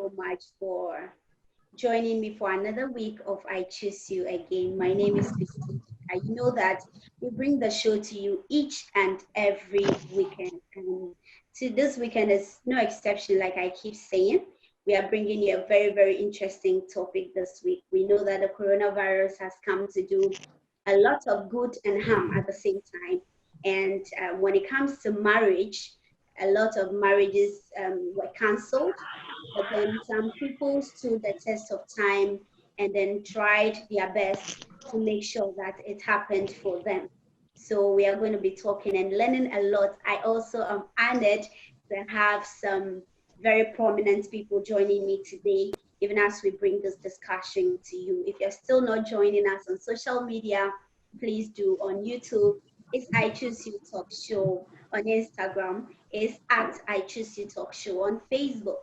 so much for joining me for another week of I Choose You Again. My name is Christine. You know that we bring the show to you each and every weekend. And to this weekend is no exception, like I keep saying. We are bringing you a very, very interesting topic this week. We know that the coronavirus has come to do a lot of good and harm at the same time. And when it comes to marriage, a lot of marriages were cancelled, but then some people stood the test of time and then tried their best to make sure that it happened for them. So we are going to be talking and learning a lot. I also am honored to have some very prominent people joining me today, even as we bring this discussion to you. If you're still not joining us on social media, please do. On YouTube, it's I Choose You Talk Show. On Instagram, it's at I Choose You Talk Show. On Facebook,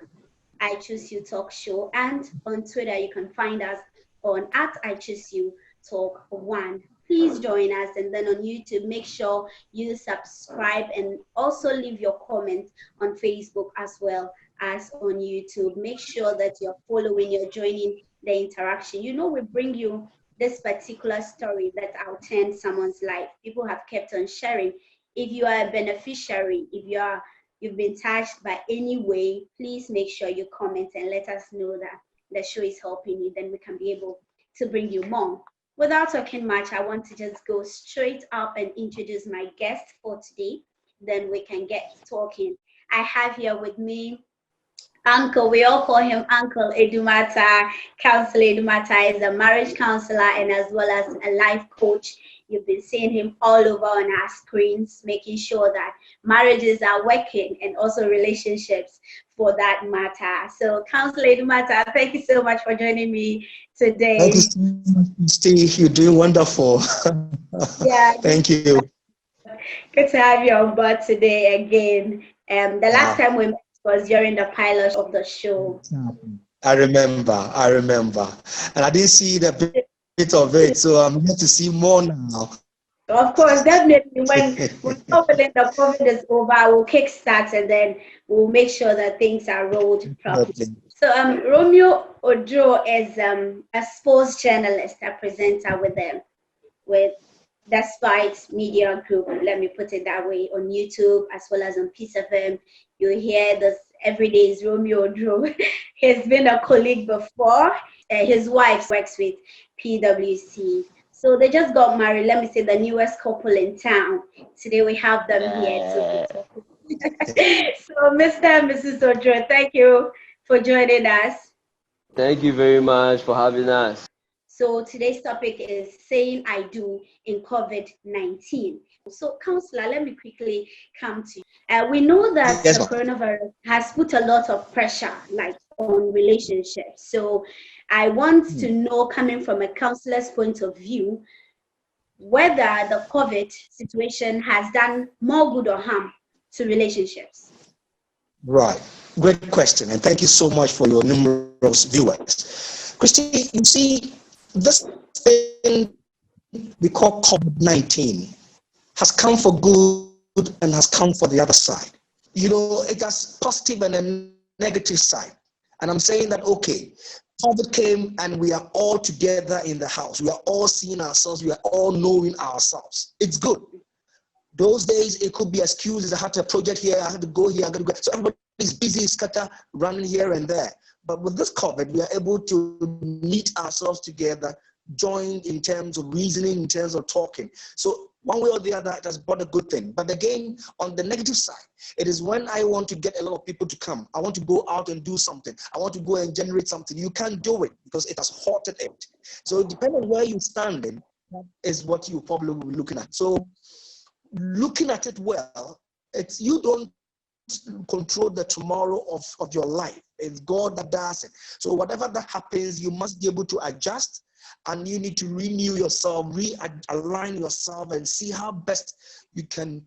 I Choose You Talk Show. And on Twitter, you can find us on at I Choose You Talk 1. Please join us. And then on YouTube, make sure you subscribe and also leave your comment on Facebook as well as on YouTube. Make sure that you're following, you're joining the interaction. You know, we bring you this particular story that will turn someone's life. People have kept on sharing. If you are a beneficiary, if you've been touched by any way, please make sure you comment and let us know that the show is helping you. Then we can be able to bring you more. Without talking much, I want to just go straight up and introduce my guest for today. Then we can get talking. I have here with me Uncle, we all call him Uncle Adumata. Counsellor Adumata is a marriage counselor and as well as a life coach. You've been seeing him all over on our screens, making sure that marriages are working and also relationships for that matter. So, Counsellor Adumata, thank you so much for joining me today. Thank you, Steve. You're doing wonderful. Yeah. Thank you. Good to have you on board today again. The last time we met was during the pilot of the show. I remember. And I didn't see the bit of it, so I'm going to see more now. Of course, definitely. When hopefully the COVID is over, we'll kickstart and then we'll make sure that things are rolled properly. So Romeo Oduro is a sports journalist, a presenter with Despite Media Group, let me put it that way, on YouTube as well as on Peace FM. You hear this every day is Romeo Oduro. He's been a colleague before. His wife works with PwC. So they just got married. Let me say the newest couple in town. Today we have them here. So Mr. and Mrs. Oduro, thank you for joining us. Thank you very much for having us. So today's topic is saying I do in COVID-19. So Counsellor, let me quickly come to you. We know that the coronavirus has put a lot of pressure on relationships. So I want to know, coming from a counselor's point of view, whether the COVID situation has done more good or harm to relationships. Right. Great question. And thank you so much for your numerous viewers. Christy, you see, this thing we call COVID-19 has come for good and has come for the other side. You know, it has positive and a negative side. And I'm saying that, okay, COVID came and we are all together in the house. We are all seeing ourselves. We are all knowing ourselves. It's good. Those days, it could be excuses. I had a project here. I had to go here. I got to go. So everybody is busy, scatter, running here and there. But with this COVID, we are able to meet ourselves together, joined in terms of reasoning, in terms of talking. So one way or the other, it has brought a good thing. But again, on the negative side, it is when I want to get a lot of people to come. I want to go out and do something. I want to go and generate something. You can't do it because it has halted it. So depending on where you're standing, that is what you probably will be looking at. So looking at it well, it's you don't control the tomorrow of your life. It's God that does it. So whatever that happens, you must be able to adjust, and you need to renew yourself, realign yourself, and see how best you can,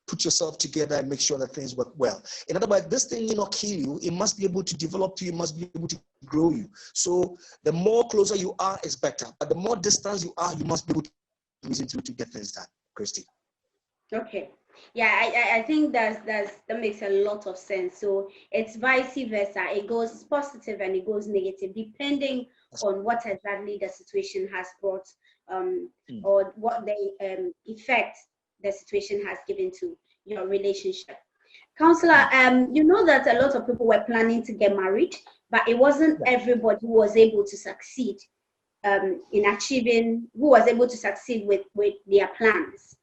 put yourself together and make sure that things work well. In other words, this thing will not kill you. It must be able to develop you. It must be able to grow you. So the more closer you are is better. But the more distance you are, you must be able to reason to get things done. Christy. Okay. Yeah, I think that makes a lot of sense. So it's vice versa. It goes positive and it goes negative, depending on what exactly the situation has brought, um, Mm. or what the effect the situation has given to your relationship. Counselor, Mm. you know that a lot of people were planning to get married, but it wasn't Yeah. everybody who was able to succeed in achieving, who was able to succeed with their plans.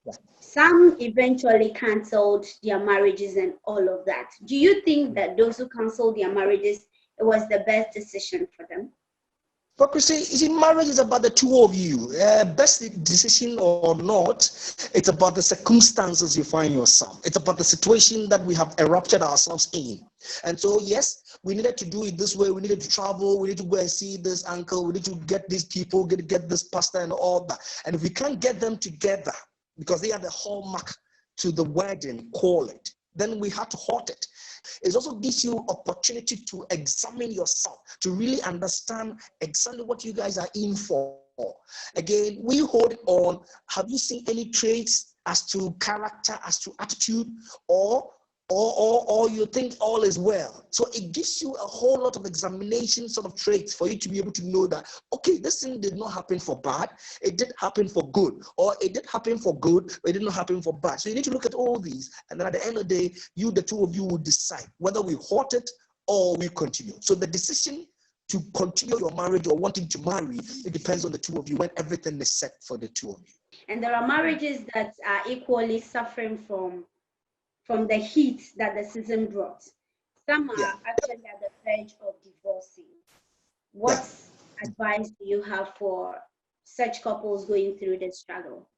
Yeah. Some eventually canceled their marriages and all of that. Do you think that those who canceled their marriages, it was the best decision for them? But Christy, you see, marriage is about the two of you. Best decision or not, it's about the circumstances you find yourself. It's about the situation that we have erupted ourselves in. And so, yes, we needed to do it this way. We needed to travel. We need to go and see this uncle. We need to get these people, get this pastor and all that. And if we can't get them together because they are the hallmark to the wedding, call it, then we have to halt it. It also gives you opportunity to examine yourself, to really understand exactly what you guys are in for. Again, we hold on. Have you seen any traits as to character, as to attitude, or you think all is well? So it gives you a whole lot of examination sort of traits for you to be able to know that, okay, this thing did not happen for bad, it did happen for good, or it did happen for good, but it did not happen for bad. So you need to look at all these, and then at the end of the day, the two of you will decide whether we halt it or we continue. So the decision to continue your marriage or wanting to marry, it depends on the two of you when everything is set for the two of you. And there are marriages that are equally suffering from the heat that the season brought. Some Yeah. are actually at the verge of divorcing. Yeah. What advice do you have for such couples going through this struggle?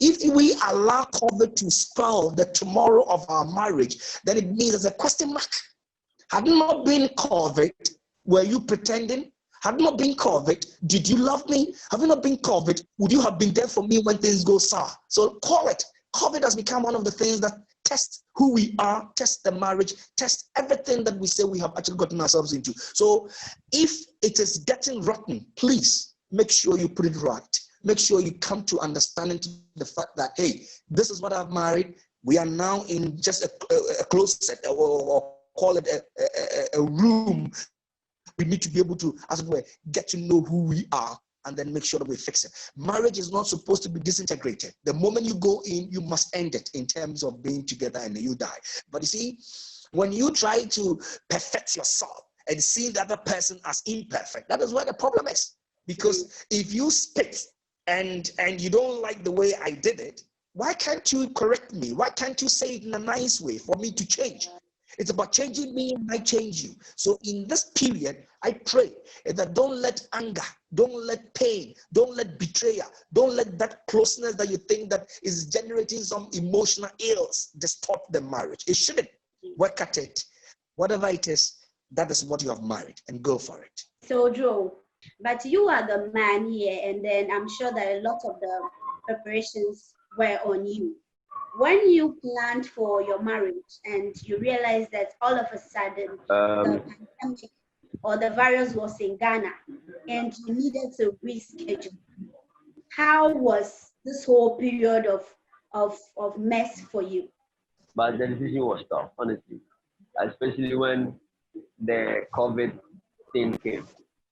If we allow COVID to spoil the tomorrow of our marriage, then it means there's a question mark. Had it not been COVID, were you pretending? Had it not been COVID, did you love me? Have it not been COVID, would you have been there for me when things go sour? So call it. COVID has become one of the things that test who we are, test the marriage, test everything that we say we have actually gotten ourselves into. So if it is getting rotten, please make sure you put it right. Make sure you come to understanding to the fact that, hey, this is what I've married. We are now in just a closet, or call it a room. We need to be able to, as it were, get to know who we are and then make sure that we fix it. Marriage is not supposed to be disintegrated. The moment you go in, you must end it in terms of being together and you die. But you see, when you try to perfect yourself and see the other person as imperfect, that is where the problem is. Because if you spit and you don't like the way I did it, why can't you correct me? Why can't you say it in a nice way for me to change? It's about changing me and I change you. So in this period, I pray that don't let anger, don't let pain, don't let betrayal, don't let that closeness that you think that is generating some emotional ills distort the marriage. It shouldn't. Work at it. Whatever it is, that is what you have married, and go for it. So, Joe, but you are the man here, and then I'm sure that a lot of the preparations were on you. When you planned for your marriage and you realized that all of a sudden the Um, pandemic or the virus was in Ghana and you needed to reschedule, how was this whole period of mess for you? but the decision was tough, honestly, especially when the COVID thing came.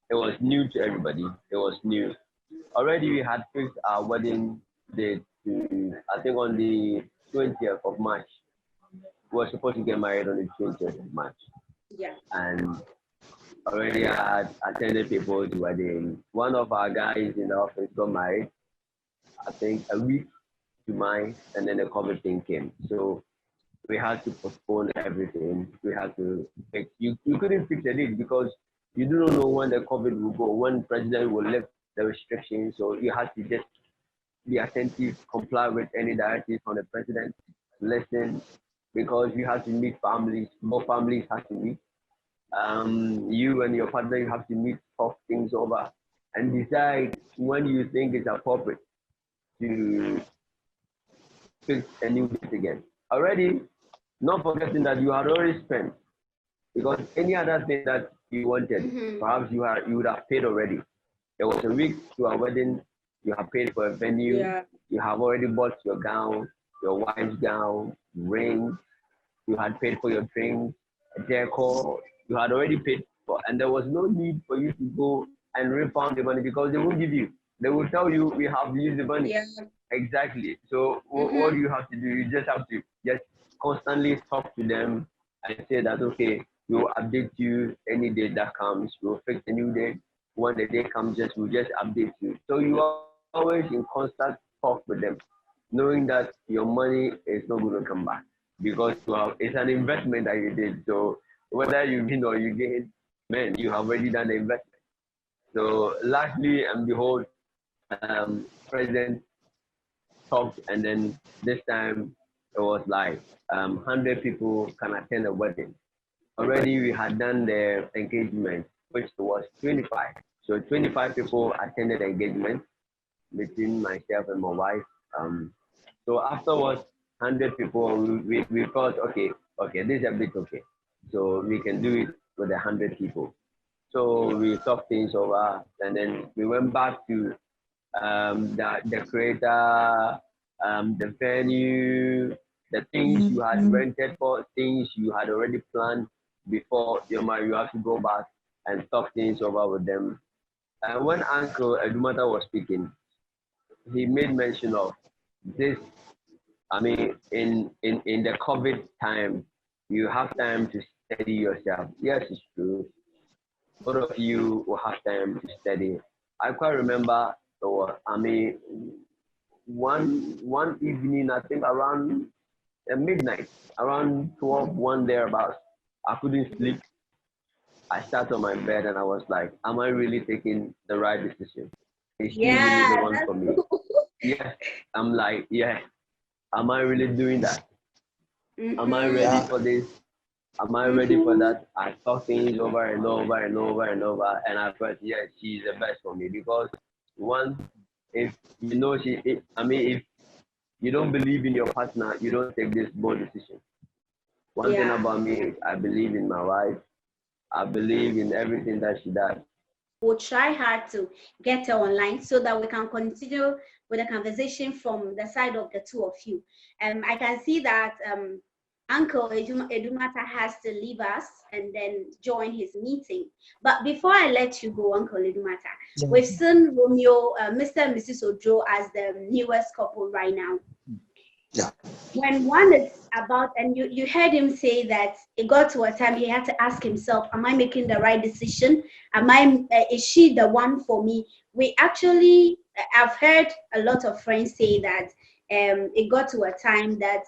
It was new to everybody. It was new. Already we had fixed our wedding date to, I think, on the 20th of March. We were supposed to get married on the 20th of March. Yeah. And already I had attended people's wedding. One of our guys in the office got married, I think, a week to mine, and then the COVID thing came. So we had to postpone everything. We had to fix. You couldn't fix the date because you do not know when the COVID will go, when the president will lift the restrictions. So you had to just be attentive, comply with any directives from the president, listen, because you have to meet families. Both families have to meet. You and your partner, you have to meet, talk things over, and decide when you think it's appropriate to fix a new date again. Already, not forgetting that you had already spent, because any other thing that you wanted, perhaps you would have paid already. There was a week to our wedding, you have paid for a venue, Yeah. you have already bought your gown, your wife's gown, rings, you had paid for your drinks, decor, you had already paid for, and there was no need for you to go and refund the money because they won't give you. They will tell you we have used the money. Yeah. Exactly. So what Mm-hmm. do you have to do? You just have to just constantly talk to them and say that okay, we'll update you any day that comes. We'll fix a new date. When the day comes, we'll just update you. So you are always in constant talk with them, knowing that your money is not going to come back because it's an investment that you did. So whether you win or you gain, man, you have already done the investment. So lastly and behold, President talked, and then this time it was like 100 people can attend a wedding. Already we had done the engagement, which was 25. So 25 people attended the engagement between myself and my wife. Um, so afterwards, 100 people, we thought, okay, this is a bit okay. So we can do it with 100 people. So we talked things over, and then we went back to the creator, the venue, the things you had rented for, things you had already planned before your marriage. You have to go back and talk things over with them. And when Uncle Adumata was speaking, he made mention of this. I mean, in the COVID time, you have time to study yourself. Yes, it's true. Both of you will have time to study. I quite remember, I mean, one evening, I think around midnight, around 12, 1 thereabouts, I couldn't sleep. I sat on my bed and I was like, am I really taking the right decision? Is she really the Yeah, one that's for me? Yes. I'm like, yeah. Am I really doing that? Am I mm-hmm. ready Yeah. for this? Am I ready for Mm-hmm. that? I thought things over and over and over and over, and I felt, yes, she's the best for me because one, if you know if you don't believe in your partner, you don't take this bold decision. One thing Yeah. about me is I believe in my wife. I believe in everything that she does. We'll try hard to get her online so that we can continue with the conversation from the side of the two of you. I can see that Uncle Edumata has to leave us and then join his meeting. But before I let you go, Uncle Edumata, we've seen Romeo, Mr. and Mrs. Oduro as the newest couple right now. Yeah. When one is about, and you heard him say that it got to a time he had to ask himself, am I making the right decision? Is she the one for me? We actually, I've heard a lot of friends say that it got to a time that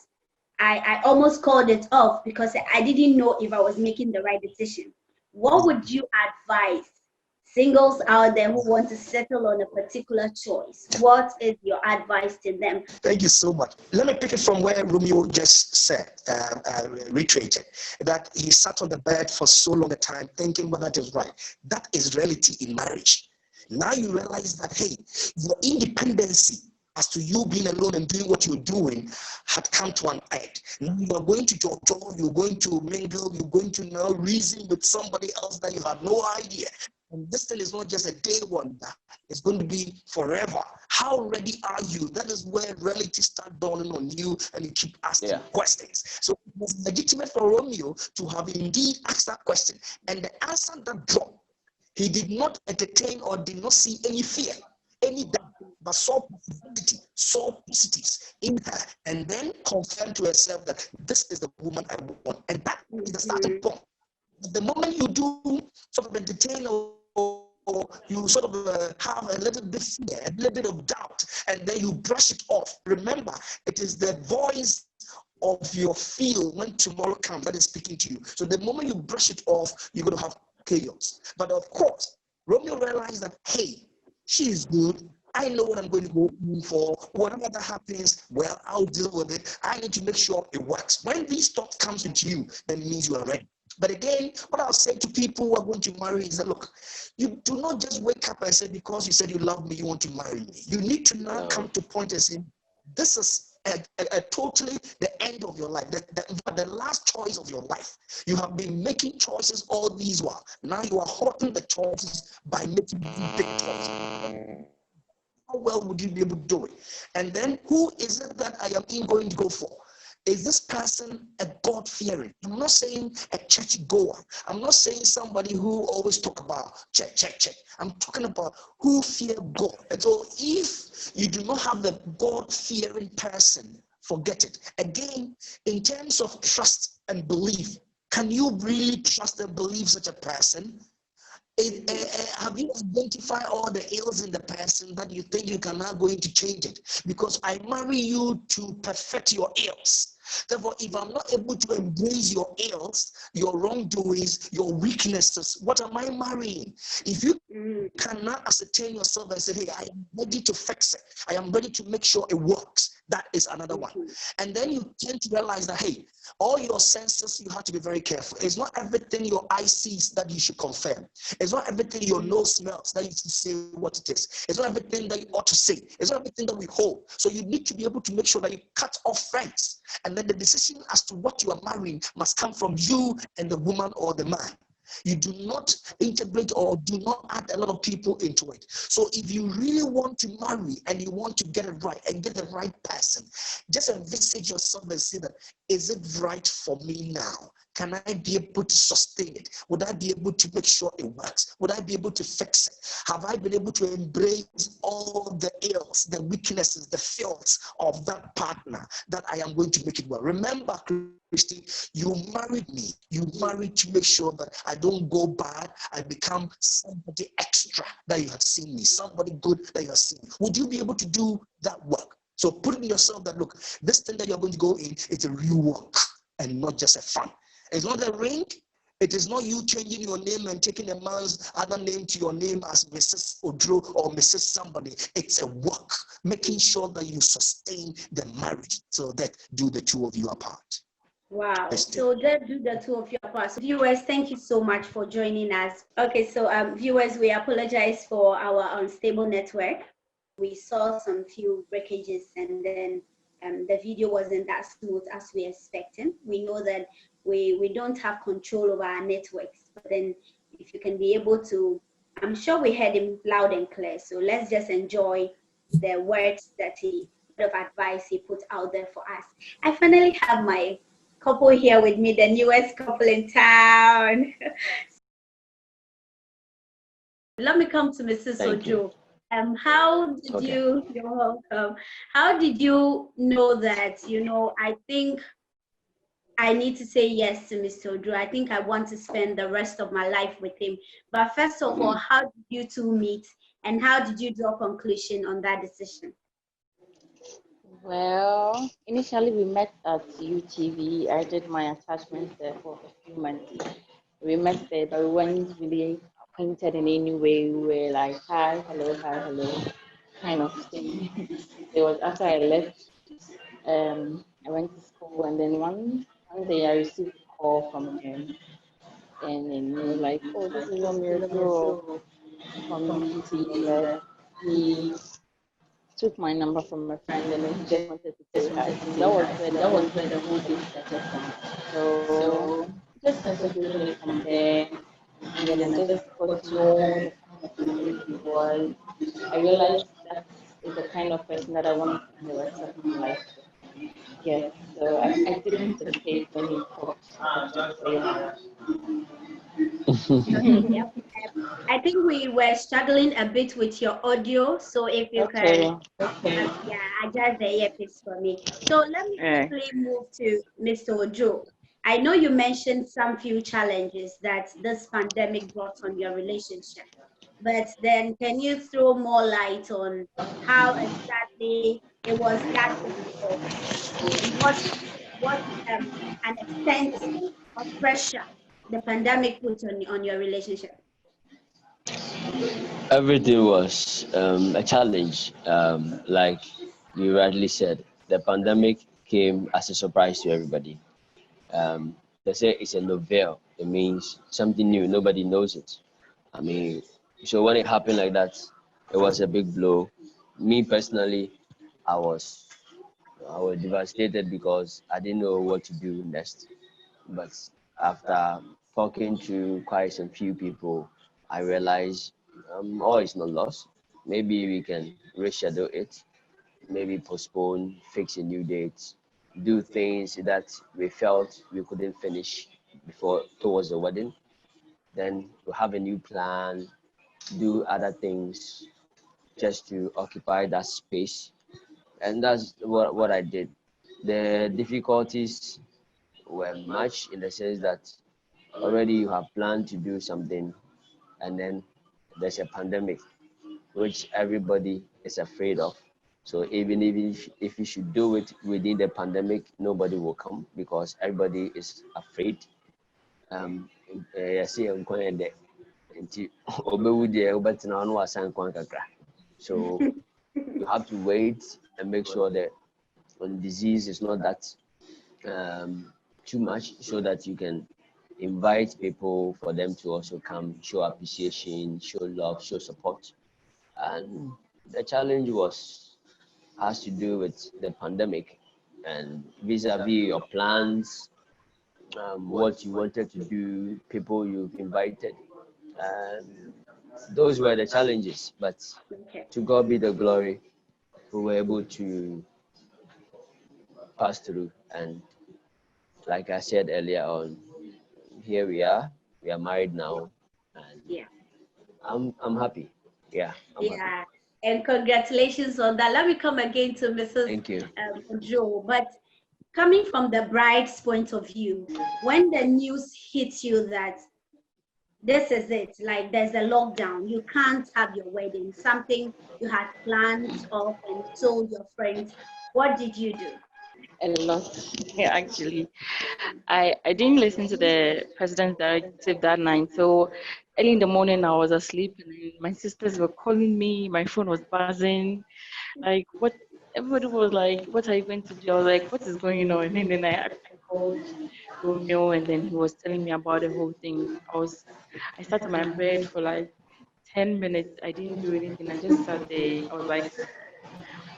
I almost called it off because I didn't know if I was making the right decision. What would you advise singles out there who want to settle on a particular choice? What is your advice to them? Thank you so much. Let me pick it from where Romeo just said, reiterated, that he sat on the bed for so long a time thinking whether it is right. That is reality in marriage. Now you realize that, hey, your independency as to you being alone and doing what you're doing had come to an end. Now you are going to jojo, you're going to mingle, you're going to now reason with somebody else that you have no idea. And this thing is not just a day wonder, it's going to be forever. How ready are you? That is where reality starts dawning on you and you keep asking questions. So it was legitimate for Romeo to have indeed asked that question. And the answer that dropped, he did not entertain or did not see any fear, any doubt, but saw possibility, saw positives in her, and then confirmed to herself that this is the woman I want. And that is the starting point. The moment you do sort of entertain or you sort of have a little bit fear, a little bit of doubt, and then you brush it off. Remember, it is the voice of your feel when tomorrow comes that is speaking to you. So the moment you brush it off, you're going to have chaos. But of course, Romeo realized that, hey, she is good. I know what I'm going to go in for. Whatever that happens, well, I'll deal with it. I need to make sure it works. When these thoughts comes into you, then it means you are ready. But again, what I'll say to people who are going to marry is that, look, you do not just wake up and say, because you said you love me, you want to marry me. You need to now come to a point and say, this is a totally the end of your life, the last choice of your life. You have been making choices all these while. Now you are halting the choices by making big choices. how well would you be able to do it? And then who is it that I am going to go for? Is this person a God-fearing? I'm not saying a church goer. I'm not saying somebody who always talk about check, check, check. I'm talking about who fear God. And so if you do not have the God-fearing person, forget it. Again, in terms of trust and belief, can you really trust and believe such a person? Have you identified all the ills in the person that you think you can now going to change it? Because I marry you to perfect your ills. Therefore, if I'm not able to embrace your ills, your wrongdoings, your weaknesses, what am I marrying? If you cannot ascertain yourself and say, hey, I am ready to fix it, I am ready to make sure it works, that is another one. And then you tend to realize that, hey, all your senses, you have to be very careful. It's not everything your eye sees that you should confirm. It's not everything your nose smells that you should say what it is. It's not everything that you ought to say. It's not everything that we hold. So you need to be able to make sure that you cut off friends. And then the decision as to what you are marrying must come from you and the woman or the man. You do not integrate or do not add a lot of people into it. So if you really want to marry and you want to get it right and get the right person, just envisage yourself and say that, is it right for me now? Can I be able to sustain it? Would I be able to make sure it works? Would I be able to fix it? Have I been able to embrace all the ills, the weaknesses, the faults of that partner that I am going to make it well? Remember, Christy, you married me. You married to make sure that I don't go bad. I become somebody extra that you have seen me, somebody good that you have seen me. Would you be able to do that work? So put in yourself that, look, this thing that you're going to go in, it's a real work and not just a fun. It's not a ring. It is not you changing your name and taking a man's other name to your name as Mrs. Oduro or Mrs. somebody. It's a work, making sure that you sustain the marriage so that do the two of you apart. Wow. So that do the two of you apart. So viewers, thank you so much for joining us. Okay, so viewers, we apologize for our unstable network. We saw some few breakages and then the video wasn't that smooth as we expected. We know that we don't have control over our networks, but then if you can be able to, I'm sure we heard him loud and clear. So let's just enjoy the words that of advice he put out there for us. I finally have my couple here with me, the newest couple in town. Let me come to Mrs. Oduro. How did you're welcome. How did you know that, I think I need to say yes to Mr. Oduro. I think I want to spend the rest of my life with him. But first of all, how did you two meet and how did you draw conclusion on that decision? Well, initially we met at UTV. I did my attachments there for a few months. We met there, but we weren't really acquainted in any way. We were like, hi, hello, kind of thing. It was after I left, I went to school, and then one day I received a call from him, and then he was like, oh, this is Oduro from UTV. That he took my number from a friend, and then he just wanted to say hi. So that was where the whole thing started from. So just messaging me from there, and then I just got to know the kind of person he was. I realized that is the kind of person that I want to spend the rest of my life with. Yes, so I didn't hesitate when he talked. I just say hi. Okay, yep. I think we were struggling a bit with your audio, so if you can, yeah, adjust the earpiece for me. So let me quickly move to Mr. Oduro. I know you mentioned some few challenges that this pandemic brought on your relationship, but then can you throw more light on how exactly it was that difficult and what an extent of pressure the pandemic put on your relationship? Everything was a challenge. Like you rightly said, the pandemic came as a surprise to everybody. They say it's a novel. It means something new. Nobody knows it. I mean, so when it happened like that, it was a big blow. Me personally, I was I was devastated because I didn't know what to do next. But after talking to quite some few people, I realized all is not lost. maybe we can reschedule it, maybe postpone, fix a new date, do things that we felt we couldn't finish before towards the wedding. Then we'll have a new plan, do other things just to occupy that space. And that's what I did. The difficulties were much in the sense that already you have planned to do something and then there's a pandemic which everybody is afraid of. So even if you should do it within the pandemic, nobody will come because everybody is afraid. Yɛse yɛ nkwa yɛ dɛ nti ɔbɛwu deɛ wobɛtena hɔ na wasan nkwa kakra. So you have to wait and make sure that when disease is not that too much, so that you can invite people for them to also come, show appreciation, show love, show support. And the challenge has to do with the pandemic and vis-a-vis your plans, what you wanted to do, people you've invited. Those were the challenges, but Okay. to God be the glory. We were able to pass through, and like I said earlier on, here we are. We are married now, and Yeah. I'm happy. Yeah, I'm happy. Yeah. And congratulations on that. Let me come again to Mrs. Thank you. Joe. But coming from the bride's point of view, when the news hits you that this is it, like there's a lockdown, you can't have your wedding, something you had planned of and told your friends, what did you do? A lot, actually. I didn't listen to the president's directive that night. So early in the morning, I was asleep, and then my sisters were calling me. My phone was buzzing. Like, what? Everybody was like, "What are you going to do?" I was like, "What is going on?" And then I called Romeo, and then he was telling me about the whole thing. I sat on my bed for like 10 minutes. I didn't do anything. I just sat there. I was like,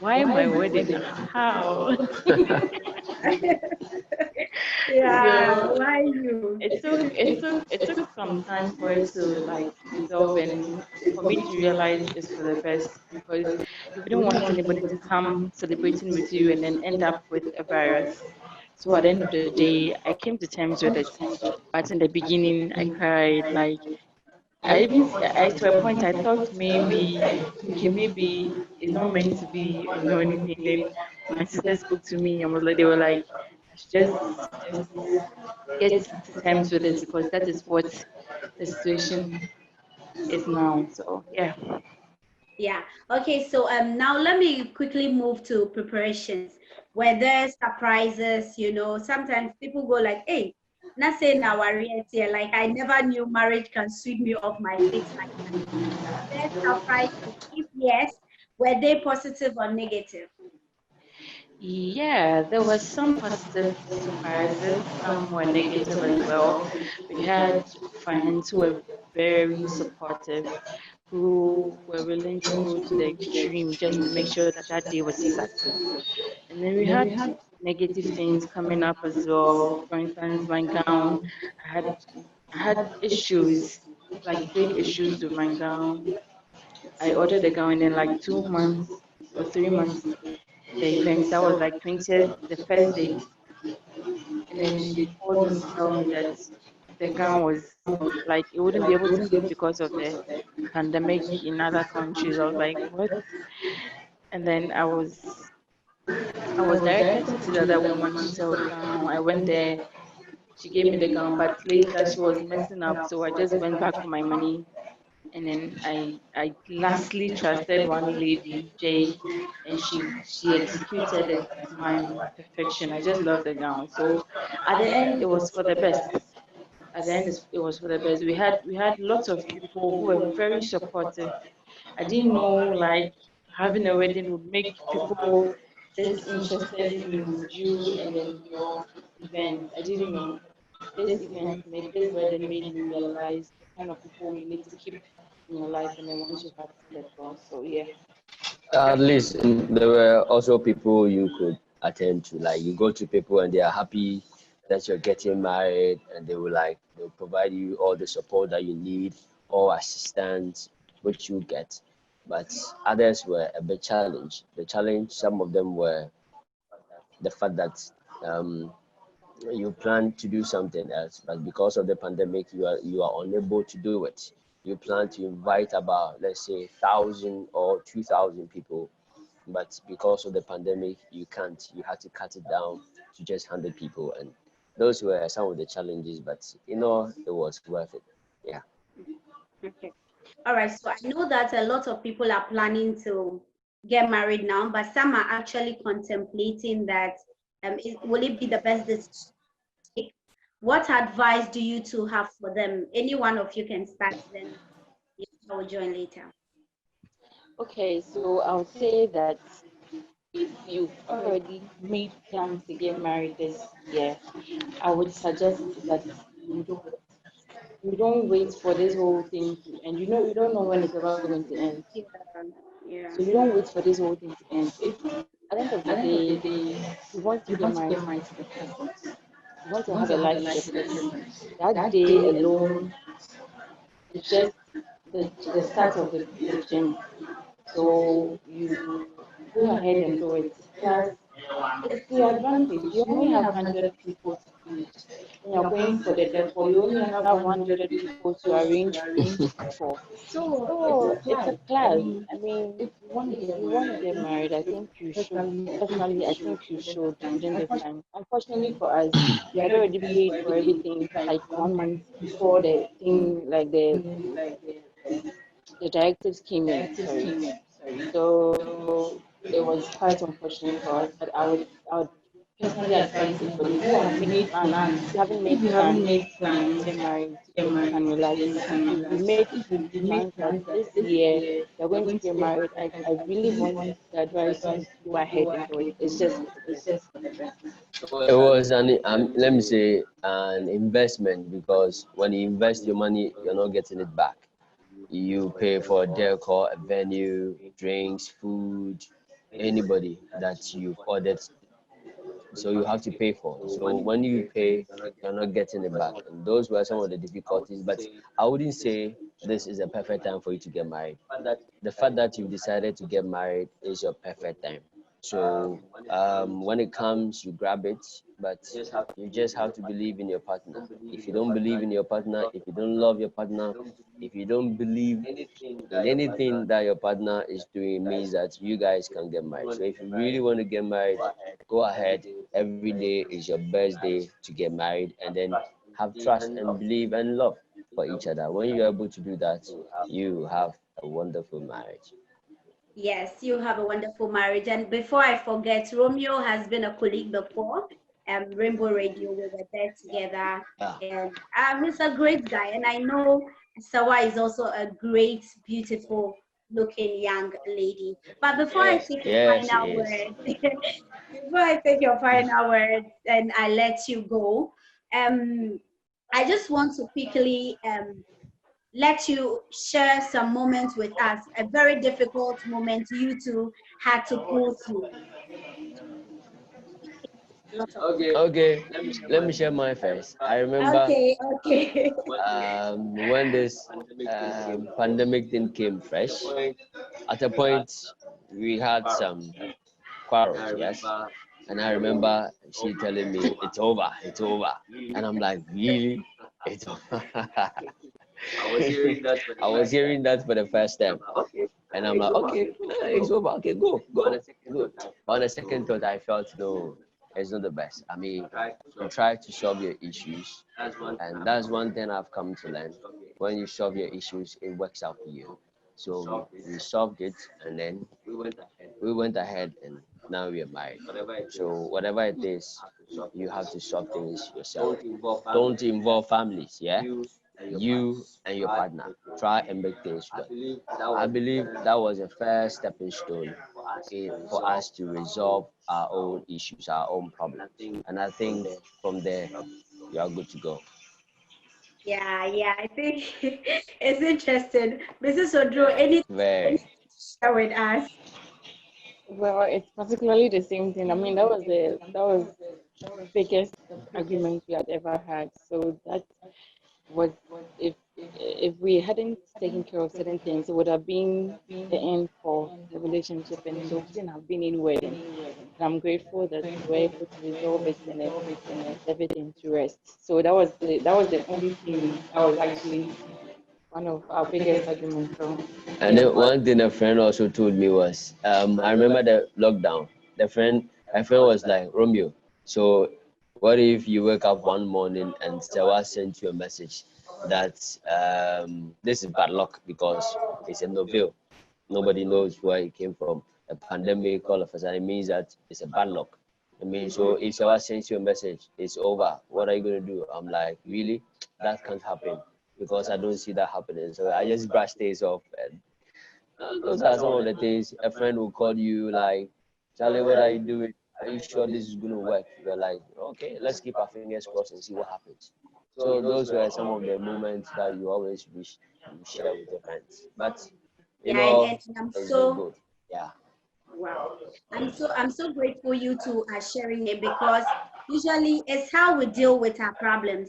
"Why my wedding? How?" Yeah, So why you? it took some time for it to like resolve and for me to realize it's for the best, because you wouldn't want anybody to come celebrating with you and then end up with a virus. So at the end of the day, I came to terms with it. But in the beginning, I cried. Like to a point, I thought maybe, okay, maybe it's not meant to be or anything. Then my sister spoke to me and they were like, I should just get to terms with it, because that is what the situation is now. So yeah. Yeah. Okay, so now let me quickly move to preparations. Were there surprises? Sometimes people go like, hey, not saying now like I never knew marriage can sweep me off my feet like that. Were there surprises? If yes, were they positive or negative? Yeah, there was some positive surprises, some were negative as well. We had friends who were very supportive, who were willing to go to the extreme just to make sure that that day was a success. And then we had negative things coming up as well. For instance, my gown, I had I had issues, like big issues with my gown. I ordered the gown and then like 2 months or 3 months the event, that was like 20th, the first date, and then she called me to tell me that the gown was like it wouldn't be able to fit because of the pandemic in other countries. I was like, what? And then I was directed to the other woman to sell the gown. I went there. She gave me the gown, but later she was messing up, so I just went back for my money. And then I lastly trusted one lady, Jay, and she executed it to my perfection. I just love the gown. So at the end, it was for the best. At the end, it was for the best. We had lots of people who were very supportive. I didn't know like having a wedding would make people this interested in you and then your event. I didn't know. This wedding made me realize the kind of people you need to keep in your life, and then once you have let go. So yeah. At least there were also people you could attend to. Like you go to people and they are happy that you're getting married, and they'll provide you all the support that you need, all assistance which you get. but others were a bit challenged. The challenge, some of them were the fact that you plan to do something else, but because of the pandemic, you are unable to do it. You plan to invite about, let's say, 1,000 or 2,000 people, but because of the pandemic, you can't. You have to cut it down to just 100 people, and those were some of the challenges. But it was worth it. Yeah. Okay. All right. So I know that a lot of people are planning to get married now, but some are actually contemplating that. Will it be the best decision to take? What advice do you two have for them? Any one of you can start, then I will join later. Okay, so I would say that if you've already made plans to get married this year, I would suggest that you don't you don't wait for this whole thing to end. You don't know when it's ever going to end. Yeah. Yeah. So you don't wait for this whole thing to end. If at the end of the day you want to get married to the person, you want to have a life with the person, that day alone is just the start of the journey. So you go ahead and do it. Plus, it's the advantage. You only have 100 people to choose. When you're going for the decor, you only have 100 people to arrange for. So it's a plus. I mean, if you want to get married, I think you should. Personally, I think you should within this time. Unfortunately for us, we had already paid for everything like 1 month before the thing, like the directives came in. Sorry. So it was quite unfortunate for us. But I would personally advise it for those who have made plans. If you haven't made plans to get married, you can relax. But if you made plans that this year you're going to get married, I really want to advise you to go ahead and do it. It's just for the best. It was let me say, an investment, because when you invest your money, you're not getting it back. You pay for decor, a venue, drinks, food, anybody that you've ordered, so you have to pay for. So when you pay, you're not getting it back. And those were some of the difficulties. But I wouldn't say this is a perfect time for you to get married. The fact that you've decided to get married is your perfect time. So when it comes, you grab it, but you just have to believe in your partner. If you don't believe in your partner, if you don't love your partner, if you don't believe in anything that your partner is doing, means that you guys can get married. So if you really want to get married, go ahead. Every day is your best day to get married, and then have trust and believe and love for each other. When you're able to do that, you have a wonderful marriage. Yes, you have a wonderful marriage. And before I forget, Romeo has been a colleague before. Rainbow Radio, we were there together, Yeah. and he's a great guy. And I know Sawa is also a great, beautiful looking young lady. But before I Yes, take your yes, she final is. word, before I take your final word and I let you go, um, I just want to quickly let you share some moments with us, a very difficult moment you two had to pull through. Lot of Okay, let me share mine first. I remember Okay, okay. when this pandemic thing came fresh, at a point we had some quarrels, yes. And I remember she telling me, it's over, it's over. And I'm like, really? It's over. I was hearing that for the first time. And I'm like, okay, it's over. Okay, go, go, go. But on the second thought, I felt, no, it's not the best. I mean, you try to solve your issues, and that's one thing I've come to learn. When you solve your issues, it works out for you. So we solved it, and then we went ahead, and now we are married. So whatever it is, you have to solve things yourself. Don't involve families, yeah? You and your partner. Try and make things work. I believe that was a first stepping stone for us to resolve our own issues, our own problems. And I think from there, you are good to go. Yeah, yeah, I think it's interesting. Mrs. Oduro, anything Very. to share with us? Well, it's particularly the same thing. I mean, that was the biggest agreement we had ever had. So that was if if we hadn't taken care of certain things, it would have been the end for the relationship, and there wouldn't have been any wedding. And I'm grateful that we were able to resolve it and then put everything to rest. So that was the only thing that was actually one of our biggest arguments. So And yeah. then one thing a friend also told me was, I remember the lockdown. My friend was like, Romeo, so what if you wake up one morning and Sewa sent you a message that this is bad luck because it's a novel. Nobody knows where it came from. A pandemic, all of a sudden, it means that it's a bad luck. I mean, so if Sewa sends you a message, it's over. What are you going to do? I'm like, really? That can't happen because I don't see that happening. So I just brush things off. And those are some of the things a friend will call you like, Charlie, what are you doing? Are you sure this is going to work? You're like, okay, let's keep our fingers crossed and see what happens. So those were some of the moments that you always wish you share with your friends. But in Yeah, all, and I'm it's been so good. Yeah. wow. I'm so grateful you two are sharing it, because usually it's how we deal with our problems.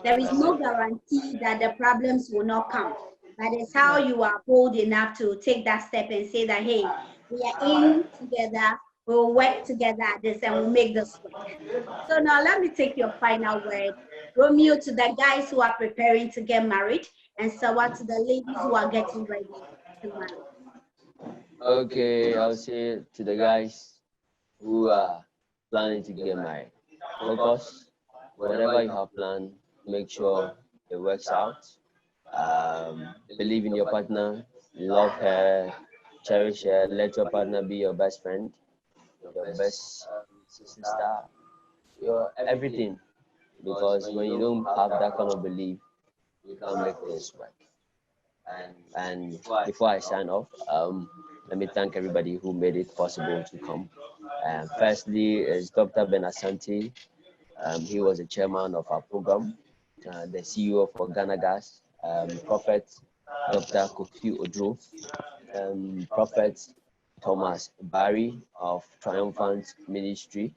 There is no guarantee that the problems will not come, but it's how you are bold enough to take that step and say that, hey, we are in together, we'll work together at this and we'll make this work. So now let me take your final word. Romeo, to the guys who are preparing to get married, and Sawa, to the ladies who are getting ready to marry. Okay, I'll say to the guys who are planning to get married, focus. Whatever you have planned, make sure it works out. Believe in your partner, love her, cherish her, let your partner be your best friend, your best sister, your everything. Because when you don't have that kind of belief, you can't make things work. And before I sign off, let me thank everybody who made it possible to come. Firstly, is Dr. Ben Asante. He was the chairman of our program, the CEO for Ghana Gas, Prophet Dr. Kofi Oduro, Prophet Thomas Barry of Triumphant Ministry,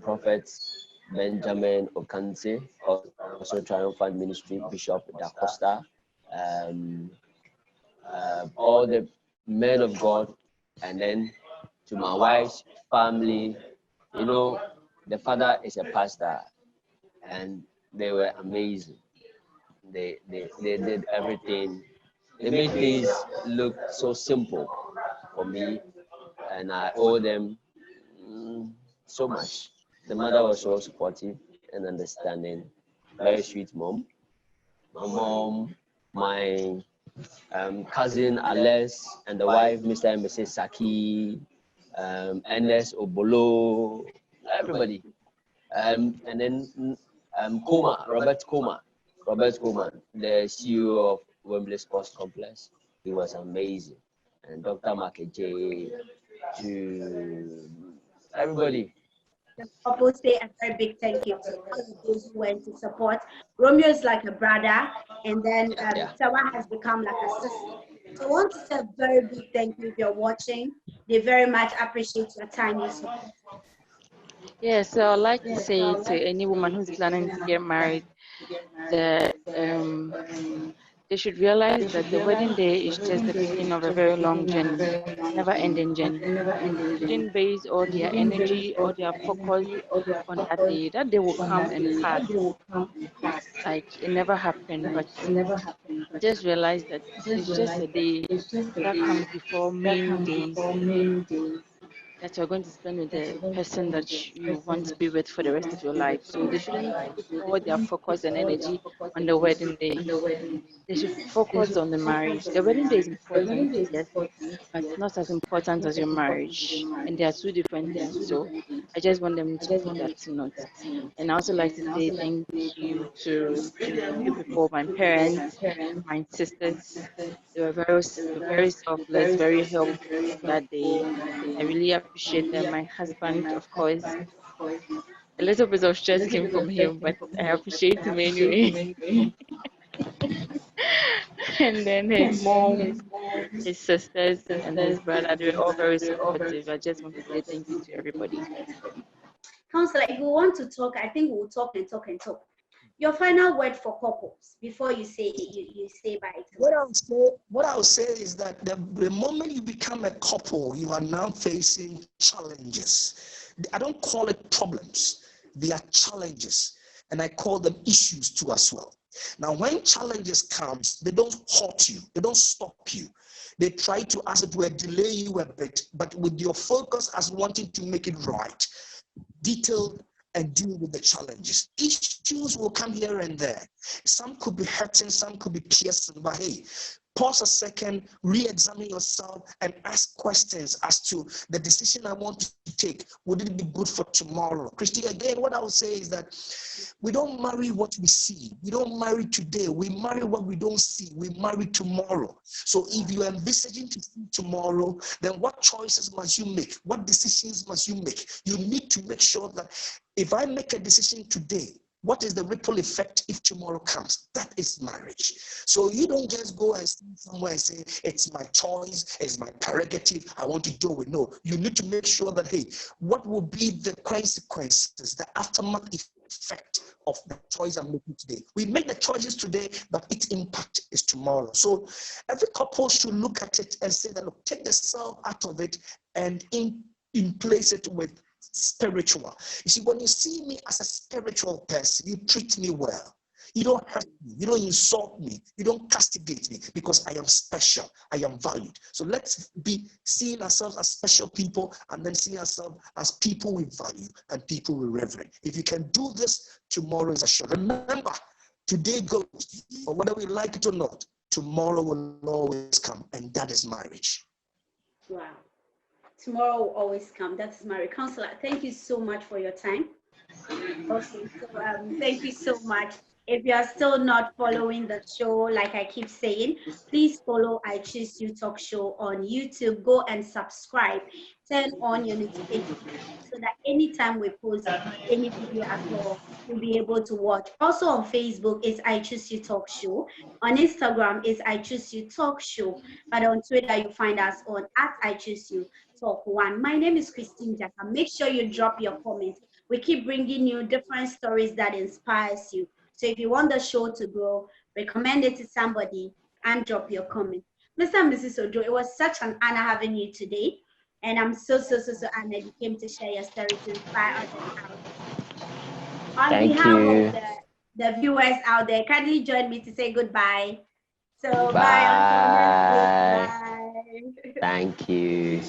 Prophet Benjamin Okanse, also Triumphant Ministry, Bishop Da Costa, um, all the men of God, and then to my wife's family. You know, the father is a pastor, and they were amazing. They did everything. They made things look so simple for me, and I owe them so much. The mother was so supportive and understanding, very sweet mom. My mom, my cousin Ales, and the wife, Mr. and Mrs. Saki, Ernest Obolo, everybody. And then Robert Kuma, the CEO of Wembley Sports Complex. He was amazing. And Dr. Makeje, to everybody. Couple say a very big thank you to all of those who went to support. Romeo is like a brother, and then Yeah. Tawa has become like a sister. So I want to say a very big thank you if you're watching. They very much appreciate your time and support. Yeah, so I'd like to say to any woman who's planning to get married that they should realize that the wedding day is just the beginning of a very long journey, never ending journey. They shouldn't base all their energy or their focus on that day. That day will come and pass like it never happened, but just realize that it's just a day that comes before main days that you're going to spend with the person that you want to be with for the rest of your life. So they shouldn't put all their focus and energy on the wedding day. They should focus on the marriage. The wedding day is important, yes, but not as important as your marriage. And they are two different things. So I just want them to put that to note. And I also like to say thank you to you people, my parents, my sisters. They were very selfless, very helpful that day. I really appreciate them. My husband, of course, a little bit of stress came from him, but I appreciate him anyway. And then his mom, his sisters, and his brother, they were all very supportive. I just want to say thank you to everybody. Counselor, if we want to talk, I think we'll talk and talk and talk. Your final word for couples before you say you say bye to us. What I would say is that the moment you become a couple, you are now facing challenges. I don't call it problems; they are challenges, and I call them issues too as well. Now, when challenges comes, they don't hurt you, they don't stop you. They try to, as it were, delay you a bit, but with your focus as wanting to make it right, detailed and deal with the challenges. Issues will come here and there. Some could be hurting, some could be piercing, but hey, pause a second, re-examine yourself and ask questions as to the decision I want to take. Would it be good for tomorrow? Christy, again, what I would say is that we don't marry what we see. We don't marry today. We marry what we don't see. We marry tomorrow. So if you are envisaging to see tomorrow, then what choices must you make? What decisions must you make? You need to make sure that if I make a decision today, what is the ripple effect if tomorrow comes? That is marriage. So you don't just go and stand somewhere and say, it's my choice, it's my prerogative, I want to do it. No, you need to make sure that, hey, what will be the consequences, the aftermath effect of the choice I'm making today? We make the choices today, but its impact is tomorrow. So every couple should look at it and say that, look, take the self out of it and in place it with spiritual. You see, when you see me as a spiritual person, you treat me well. You don't hurt me. You don't insult me. You don't castigate me because I am special. I am valued. So let's be seeing ourselves as special people and then see ourselves as people we value and people we reverence. If you can do this, tomorrow is assured. Remember, today goes, but whether we like it or not, tomorrow will always come, and that is marriage. Wow. Tomorrow will always come. That's marriage. Counselor, thank you so much for your time. Okay, so thank you so much. If you are still not following the show, like I keep saying, please follow I Choose You Talk Show on YouTube. Go and subscribe. Turn on your notifications so that anytime we post any video at all, you'll be able to watch. Also on Facebook is I Choose You Talk Show. On Instagram is I Choose You Talk Show. But on Twitter, you find us on at I Choose You Talk One. My name is Christine Jaka. Make sure you drop your comments. We keep bringing you different stories that inspires you. So if you want the show to grow, recommend it to somebody and drop your comment. Mr. and Mrs. Oduro, it was such an honor having you today. And I'm so honored you came to share your story to inspire others out there. On Thank behalf you. of the viewers out there, kindly join me to say goodbye. So Bye. bye until next week. Bye. Thank you.